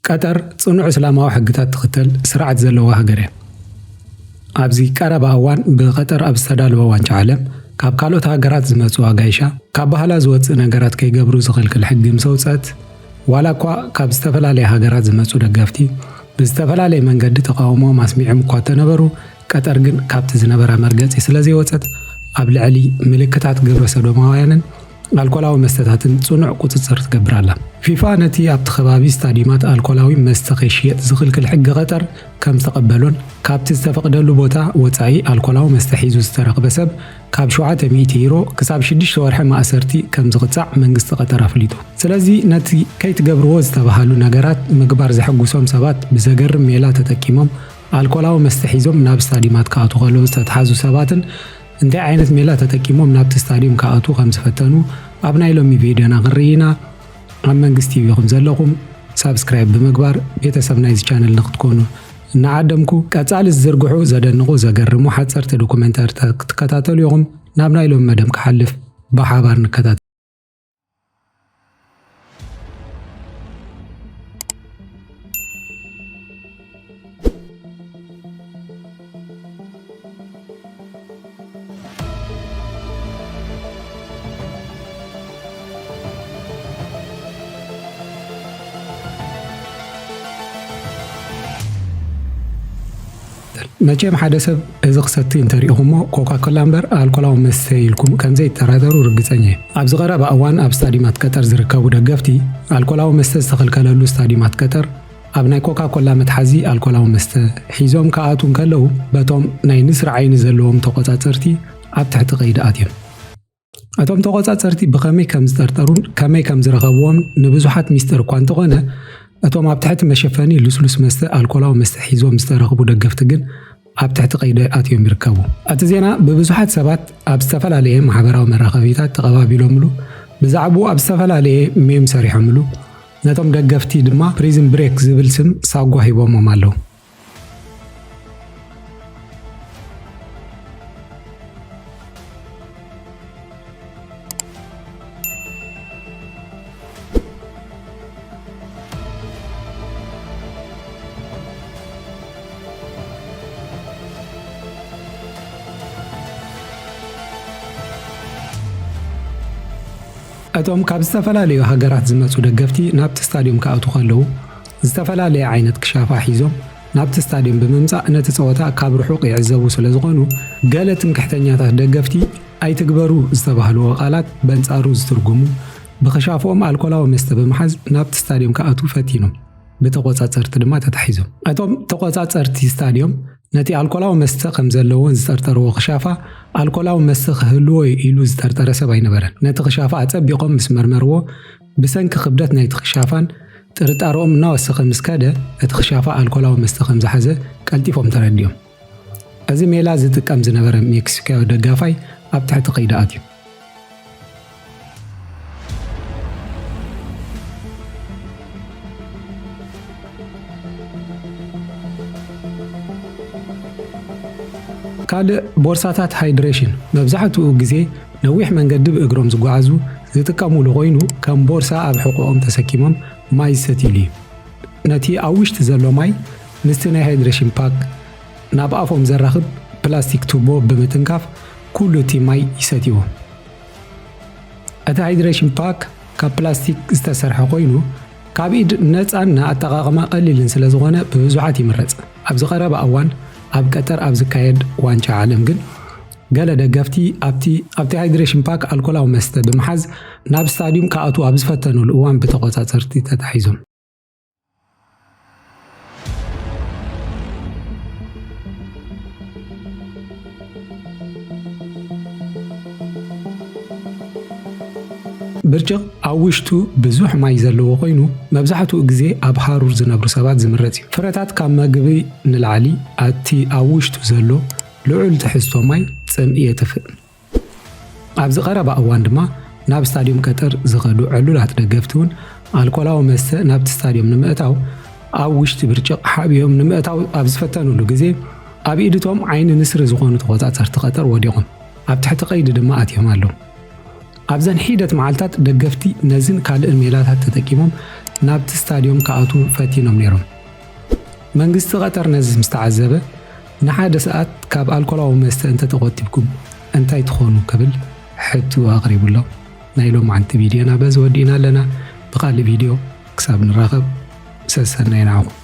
قطر صنع اسلاماوي حقታት تختل سرعت زلوا هاجرين ابزي قرب اوان بقطر ابستدالو وانچ عالم ካብ ካልኦት ሃገራት ዝመጹ አጋይሻ ካብ ባህላ ዝወጽእ ነገራት ከይገብሩ ዝኽልክል ሕጊ ምሰውጸት ዋላ እኳ ካብ ዝተፈላለየ ሃገራት ዝመጹ ደጋፍቲ ብዝተፈላለየ መንገዲ ተቃውሞ ማስሚዕም እኳ ተነበሩ ቀጠር ግን ካብቲ ዝነበረ መርገጺ ስለዚ ወጸት ኣብ ልዕሊ ምልክታት ግብረ ሰዶማውያንን አልኮላዊ መስተታትን ጽኑዕ ቁጥጥር ትገብራላ ፊፋ ነቲ ኣብቲ ከባቢ ስታዲማት አልኮላዊ መስተ ከይሽየጥ ዝኽልክል ሕጊ ቀጠር ከም ተቀበሉን ካብቲ ዝተፈቅደሉ ቦታ ወጻኢ አልኮላዊ መስተ ሒዙ ዝተረኸበ ሰብ ካብ 700 ዩሮ ክሳብ 6 ወርሒ ማእሰርቲ ከም ዝቕጻዕ መንግስቲ ቀጠር አፍሊጡ ስለዚ ነቲ ከይትገብርዎ ዝተባሃሉ ነገራት ምግባር ዝሕጉሶም ሰባት ብዘገርም ሜላ ተጠቂሞም አልኮላዊ መስተ ሒዞም ናብ ስታዲማት ካኣቱ ከለዉ ዝተታሓዙ ሰባትን እንታይ ዓይነት ሜላ ተጠቂሞም ናብቲ ስታዲየም ካኣቱ ከም ዝፈተኑ ኣብ ናይ ሎሚ ቪድዮና ንሪኢና ኣብ መንግስቲ ቲቪ ከም ዘለኹም ሳብስክራይብ ብምግባር ቤተሰብ ናይዚ ቻነል ንኽትኮኑ እናዓደምኩ ቀጻሊ ዝዝርግሑ ዘደንቑ ዘገርሙ ሓፀርቲ ዶኩሜንታሪታት ክትከታተሉ ኢኹም ናብ ናይ ሎሚ መደብ ክሓልፍ ብሓባር ንከታተል መቼም ሓደ ሰብ እዚ ክሰቲ እንተሪኢኹሞ ኮካኮላ እምበር አልኮላዊ መስተ ኢልኩም ከምዘ ይጠራጠሩ ርግፀኛ ኣብዚ ቀረባ እዋን ኣብ ስታዲማት ቀጠር ዝርከቡ ደገፍቲ አልኮላዊ መስተ ዝተኸልከለሉ ስታዲማት ቀጠር ኣብ ናይ ኮካኮላ መትሓዚ አልኮላዊ መስተ ሒዞም ካኣቱን ከለዉ በቶም ናይ ንስር ዓይኒ ዘለዎም ተቆጻጸርቲ ኣብ ትሕቲ ቀይዲ ኣትዮም እቶም ተቆጻጸርቲ ብኸመይ ከም ዝጠርጠሩን ከመይ ከም ዝረኸብዎም ንብዙሓት ሚስጥር እኳ እንተኾነ እቶም ኣብ ትሕቲ መሸፈኒ ልስሉስ መስተ አልኮላዊ መስተ ሒዞም ዝተረኸቡ ደገፍቲ ግን ኣብ ትሕቲ ቀይዲ ኣትዮም ይርከቡ እቲ ዜና ብብዙሓት ሰባት ኣብ ዝተፈላለየ ማሕበራዊ መራኸቢታት ተቐባቢሎምሉ ብዛዕባኡ ኣብ ዝተፈላለየ ሜም ሰሪሖምሉ ነቶም ደገፍቲ ድማ ፕሪዝን ብሬክ ዝብል ስም ሳጓ ሂቦሞም ኣለዉ እቶም ካብ ዝተፈላለዩ ሃገራት ዝመጹ ደገፍቲ ናብቲ ስታዲየም ካኣቱ ከለዉ ዝተፈላለየ ዓይነት ክሻፋ ሒዞም ናብቲ ስታዲየም ብምምጻእ ነቲ ፀወታ ካብ ርሑቕ ይዕዘቡ ስለ ዝኾኑ ገለ ትንክሕተኛታት ደገፍቲ ኣይትግበሩ ዝተባህልዎ ቃላት በንጻሩ ዝትርጉሙ ብክሻፎም አልኮላዊ መስተ ብምሓዝ ናብቲ ስታዲየም ካኣቱ ፈቲኖም ብተቆጻጸርቲ ድማ ተታሒዞም እቶም ተቆጻጸርቲ ስታዲየም ነቲ አልኮላዊ መስተ ከም ዘለዎን ዝጠርጠርዎ ክሻፋ አልኮላዊ መስተ ክህልዎ ኢሉ ዝጠርጠረ ሰብ ኣይነበረን ነቲ ክሻፋ ኣጸቢቖም ምስ መርመርዎ ብሰንኪ ክብደት ናይቲ ክሻፋን ጥርጣሮኦም እናወሰኸ ምስ ከደ እቲ ክሻፋ አልኮላዊ መስተ ከም ዝሓዘ ቀልጢፎም ተረዲዮም እዚ ሜላ ዝጥቀም ዝነበረ ሜክሲካዊ ደጋፋይ ኣብ ትሕቲ ቀይዲ ኣትዩ ካልእ ቦርሳታት ሃይድሬሽን መብዛሕትኡ ግዜ ነዊሕ መንገዲ ብእግሮም ዝጓዓዙ ዝጥቀሙሉ ኮይኑ ከም ቦርሳ ኣብ ሕቖኦም ተሰኪሞም ማይ ዝሰትይሉ እዩ ነቲ ኣብ ውሽጢ ዘሎ ማይ ምስቲ ናይ ሃይድሬሽን ፓክ ናብ ኣፎም ዘራኽብ ፕላስቲክ ቱቦ ብምትንካፍ ኩሉ እቲ ማይ ይሰትይዎ እቲ ሃይድሬሽን ፓክ ካብ ፕላስቲክ ዝተሰርሐ ኮይኑ ካብ ኢድ ነፃን ኣጠቓቕማ ቀሊልን ስለ ዝኾነ ብብዙሓት ይምረጽ ኣብዚ ቀረባ እዋን ኣብ ቀጠር ኣብ ዝካየድ ዋንጫ ዓለም ግን ገለ ደገፍቲ ኣብቲ ሃይድሬሽን ፓክ አልኮላዊ መስተ ብምሓዝ ናብ ስታዲየም ካኣቱ ኣብ ዝፈተኑሉ እዋን ብተቆጻጸርቲ ተታሒዞም ብርጭቕ ኣብ ውሽጡ ብዙሕ ማይ ዘለዎ ኮይኑ መብዛሕትኡ ግዜ ኣብ ሃሩር ዝነብሩ ሰባት ዝምረጽ እዩ ፍረታት ካብ መግቢ ንላዕሊ ኣቲ ኣብ ውሽጡ ዘሎ ልዑል ትሕዝቶ ማይ ጽምኢ የጥፍእ ኣብዚ ቀረባ እዋን ድማ ናብ ስታዲየም ቀጠር ዝኸዱ ዕሉላት ደገፍቲ እውን አልኮላዊ መስተ ናብቲ ስታዲየም ንምእታው ኣብ ውሽጢ ብርጭቕ ሓቢዮም ንምእታው ኣብ ዝፈተኑሉ ግዜ ኣብ ኢድቶም ዓይኒ ንስሪ ዝኾኑ ተቆጻጸርቲ ቀጠር ወዲቖም ኣብ ትሕቲ ቀይዲ ድማ ኣትዮም ኣለዉ ኣብዘን ሒደት መዓልታት ደገፍቲ ነዝን ካልእ ሜላታት ተጠቂሞም ናብቲ ስታድዮም ከኣቱ ፈቲኖም ነይሮም። መንግስቲ ቀጠር ነዚ ምስ ተዓዘበ ንሓደ ሰዓት ካብ ኣልኮላዊ መስተ እንተተቆጢብኩም እንታይ ትኾኑ ክብል ሕቱ ኣቕሪቡሎ። ናይ ሎማዓንቲ ቪድዮና በዚ ወዲእና ኣለና። ብኻልእ ቪድዮ ክሳብ ንራኸብ ሰሰናይ ናኹም።